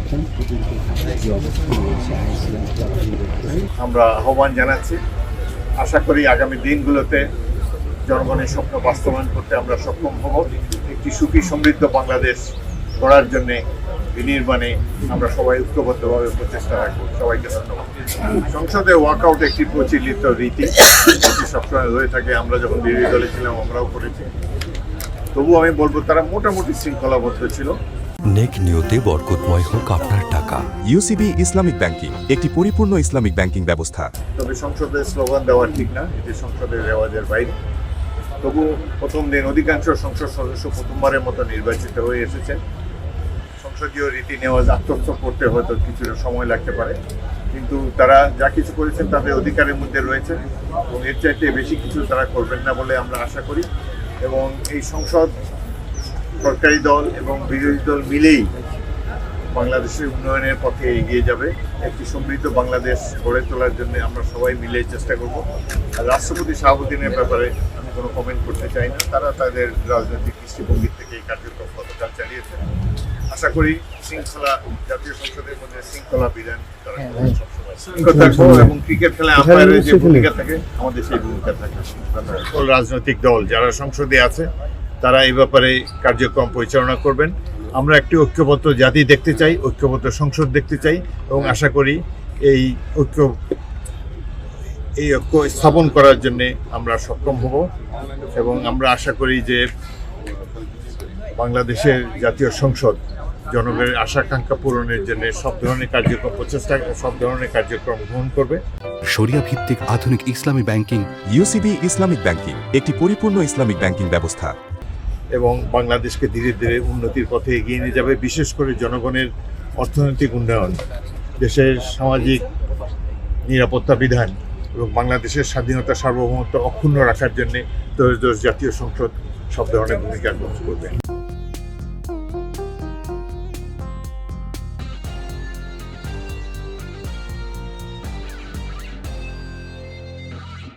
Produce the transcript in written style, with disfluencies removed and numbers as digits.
এখন পর্যন্ত যে অবস্থান রয়েছে আইন শৃঙ্খলা বাহিনীর আমরা আহ্বান জানাচ্ছি। আশা করি আগামী দিনগুলোতে জনগণের স্বপ্ন বাস্তবায়ন করতে আমরা সক্ষম হব। একটি সুখী সমৃদ্ধ বাংলাদেশ গড়ার জন্য বিনির্মাণে আমরা সবাই ঐক্যবদ্ধভাবে প্রচেষ্টা রাখবো। সবাইকে ধন্যবাদ। সংসদে ওয়াকআউট একটি প্রচলিত রীতি, এটি সবসময় হয়ে থাকে। আমরা যখন বিরোধী দলে ছিলাম আমরাও করেছি। তবু আমি বলবো তারা মোটামুটি শৃঙ্খলাবদ্ধ ছিল। নেক নিয়তে বরকতময় হোক আপনার টাকা। ইউসিবি ইসলামিক ব্যাংকিং একটি পরিপূর্ণ ইসলামিক ব্যাংকিং ব্যবস্থা। তবে সংসদে স্লোগান দেওয়া ঠিক না, এটি সংসদের রেওয়াজের বাইরে। তবু প্রথম দিন অধিকাংশ সংসদ সদস্য প্রথমবারের মতো নির্বাচিত হয়ে এসেছেন। সংসদীয় রীতি নেওয়াজ আত্মস্থ করতে হয়তো কিছুটা সময় লাগতে পারে, কিন্তু তারা যা কিছু করেছেন তাদের অধিকারের মধ্যে রয়েছে এবং এর চাইতে বেশি কিছু তারা করবেন না বলে আমরা আশা করি। এবং এই সংসদ সরকারি দল এবং বিরোধী দল মিলেই বাংলাদেশের উন্নয়নের পথে এগিয়ে যাবে। একটি সমৃদ্ধ বাংলাদেশ গড়ে তোলার জন্য আমরা সবাই মিলে চেষ্টা করব। আর রাষ্ট্রপতি শাহাবুদ্দিনের ব্যাপারে আমি কোনো কমেন্ট করতে চাই না। তারা তাদের রাজনৈতিক দৃষ্টিভঙ্গি থেকে এই কার্যক্রম গতকাল চালিয়েছেন। আশা করি শৃঙ্খলা, জাতীয় সংসদের মধ্যে শৃঙ্খলা বিধান তারা সবসময় এবং ক্রিকেট খেলায় আম্পায়ারের যে ভূমিকা থাকে আমাদের সেই ভূমিকা থাকে। সকল রাজনৈতিক দল যারা সংসদে আছে তারা এই ব্যাপারে কার্যক্রম পরিচালনা করবেন। আমরা একটি ঐক্যবদ্ধ জাতি দেখতে চাই, ঐক্যবদ্ধ সংসদ দেখতে চাই এবং আশা করি এই ঐক্য স্থাপন করার জন্য আমরা সক্ষম হব। এবং আমরা আশা করি যে বাংলাদেশের জাতীয় সংসদ জনগণের আশা-আকাঙ্ক্ষা পূরণের জন্য সব ধরনের কার্যক্রম গ্রহণ করবে। শরিয়া ভিত্তিক আধুনিক ইসলামী ব্যাংকিং। ইউসিবি ইসলামিক ব্যাংকিং একটি পরিপূর্ণ ইসলামিক ব্যাংকিং ব্যবস্থা এবং বাংলাদেশকে ধীরে ধীরে উন্নতির পথে এগিয়ে নিয়ে যাবে। বিশেষ করে জনগণের অর্থনৈতিক উন্নয়ন, দেশের সামাজিক নিরাপত্তা বিধান এবং বাংলাদেশের স্বাধীনতা সার্বভৌমত্ব অক্ষুণ্ণ রাখার জন্য ত্রয়োদশ জাতীয় সংসদ সব ধরনের ভূমিকা গ্রহণ করবে।